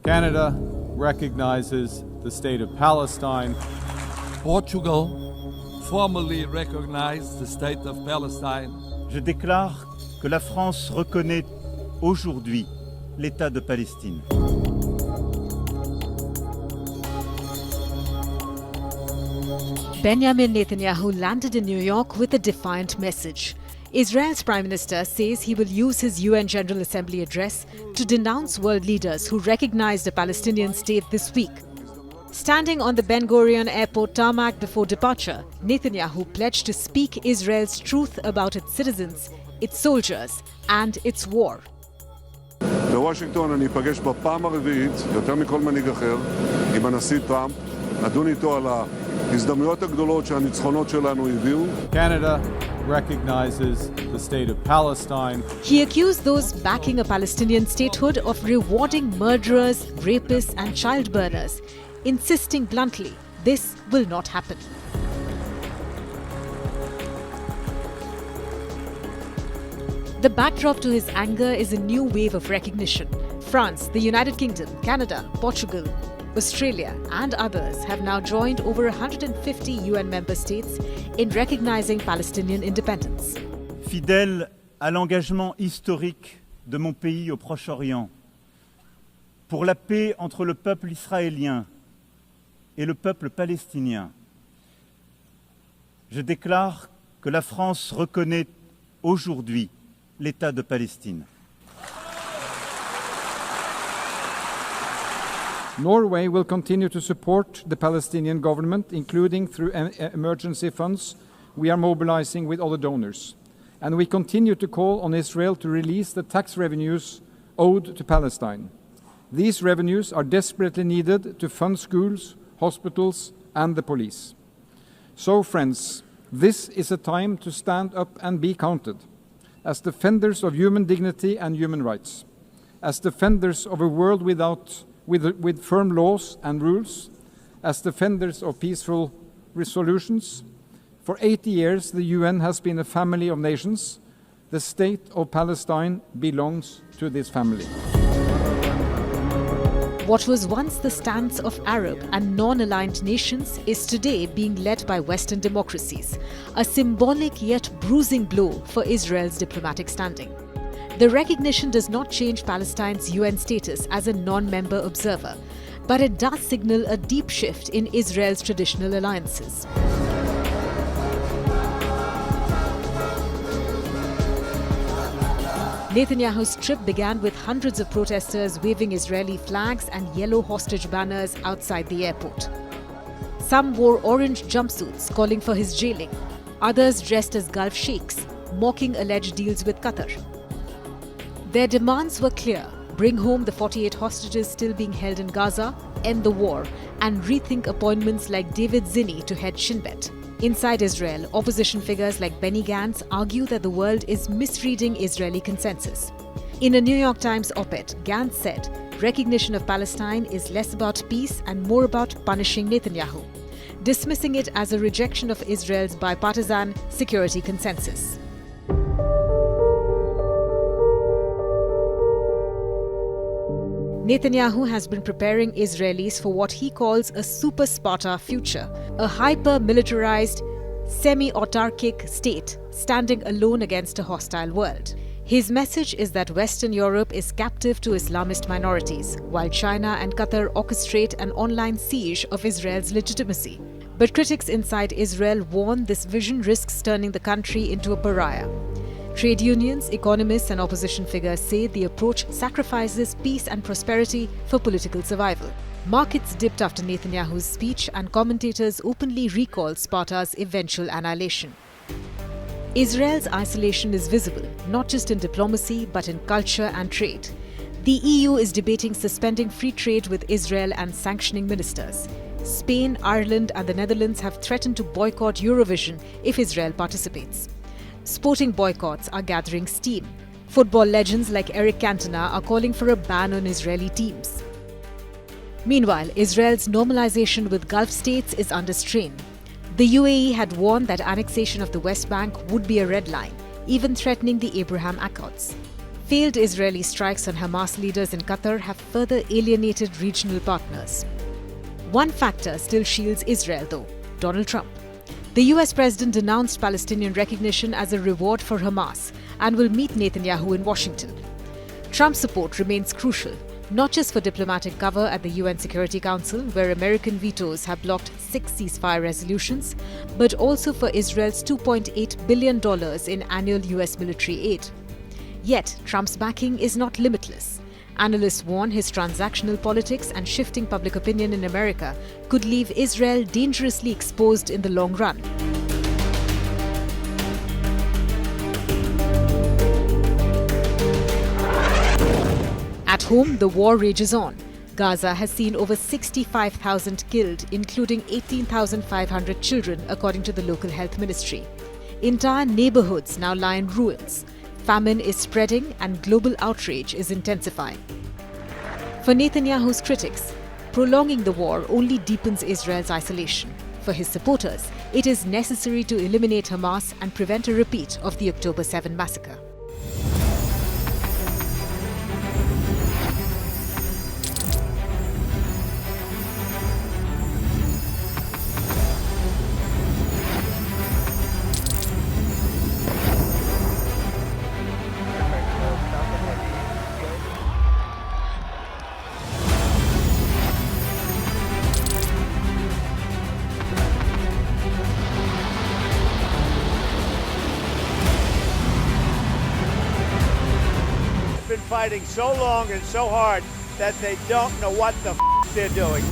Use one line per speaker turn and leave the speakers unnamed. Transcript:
Canada recognizes the state of Palestine.
Portugal formally recognized the state of Palestine.
Je déclare que la France reconnaît aujourd'hui l'État de Palestine.
Benjamin Netanyahu landed in New York with a defiant message. Israel's Prime Minister says he will use his UN General Assembly address to denounce world leaders who recognized a Palestinian state this week. Standing on the Ben Gurion airport tarmac before departure, Netanyahu pledged to speak Israel's truth about its citizens, its soldiers, and its war.
בוושינגטון אני אפגש בפעם הרביעית, יותר מכל מנהיג אחר, עם הנשיא טראמפ, נדון איתו על ההזדמנויות הגדולות שהניצחונות שלנו הביאו.
Canada recognizes the state of Palestine.
He accused those backing a Palestinian statehood of rewarding murderers, rapists, and child burners, insisting bluntly, this will not happen. The backdrop to his anger is a new wave of recognition. France, the United Kingdom, Canada, Portugal, Australia and others have now joined over 150 UN member states in recognizing Palestinian independence.
Fidèle à l'engagement historique de mon pays au Proche-Orient, pour la paix entre le peuple israélien et le peuple palestinien, je déclare que la France reconnaît aujourd'hui l'État de Palestine.
Norway will continue to support the Palestinian government, including through emergency funds we are mobilizing with other donors. And we continue to call on Israel to release the tax revenues owed to Palestine. These revenues are desperately needed to fund schools, hospitals, and the police. So, friends, this is a time to stand up and be counted. As defenders of human dignity and human rights, as defenders of a world with firm laws and rules, as defenders of peaceful resolutions. For 80 years, the UN has been a family of nations. The state of Palestine belongs to this family.
What was once the stance of Arab and non-aligned nations is today being led by Western democracies, a symbolic yet bruising blow for Israel's diplomatic standing. The recognition does not change Palestine's UN status as a non-member observer, but it does signal a deep shift in Israel's traditional alliances. Netanyahu's trip began with hundreds of protesters waving Israeli flags and yellow hostage banners outside the airport. Some wore orange jumpsuits calling for his jailing, others dressed as Gulf sheikhs, mocking alleged deals with Qatar. Their demands were clear: bring home the 48 hostages still being held in Gaza, end the war, and rethink appointments like David Zinni to head Shin Bet. Inside Israel, opposition figures like Benny Gantz argue that the world is misreading Israeli consensus. In a New York Times op-ed, Gantz said, recognition of Palestine is less about peace and more about punishing Netanyahu, dismissing it as a rejection of Israel's bipartisan security consensus. Netanyahu has been preparing Israelis for what he calls a super Sparta future, a hyper-militarized, semi-autarkic state standing alone against a hostile world. His message is that Western Europe is captive to Islamist minorities, while China and Qatar orchestrate an online siege of Israel's legitimacy. But critics inside Israel warn this vision risks turning the country into a pariah. Trade unions, economists and opposition figures say the approach sacrifices peace and prosperity for political survival. Markets dipped after Netanyahu's speech and commentators openly recalled Sparta's eventual annihilation. Israel's isolation is visible, not just in diplomacy but in culture and trade. The EU is debating suspending free trade with Israel and sanctioning ministers. Spain, Ireland and the Netherlands have threatened to boycott Eurovision if Israel participates. Sporting boycotts are gathering steam. Football legends like Eric Cantona are calling for a ban on Israeli teams. Meanwhile, Israel's normalization with Gulf states is under strain. The UAE had warned that annexation of the West Bank would be a red line, even threatening the Abraham Accords. Failed Israeli strikes on Hamas leaders in Qatar have further alienated regional partners. One factor still shields Israel, though: Donald Trump. The US president denounced Palestinian recognition as a reward for Hamas and will meet Netanyahu in Washington. Trump's support remains crucial, not just for diplomatic cover at the UN Security Council, where American vetoes have blocked 6 ceasefire resolutions, but also for Israel's $2.8 billion in annual US military aid. Yet, Trump's backing is not limitless. Analysts warn his transactional politics and shifting public opinion in America could leave Israel dangerously exposed in the long run. At home, the war rages on. Gaza has seen over 65,000 killed, including 18,500 children, according to the local health ministry. Entire neighborhoods now lie in ruins. Famine is spreading and global outrage is intensifying. For Netanyahu's critics, prolonging the war only deepens Israel's isolation. For his supporters, it is necessary to eliminate Hamas and prevent a repeat of the October 7 massacre.
Fighting so long and so hard that they don't know what the they're doing.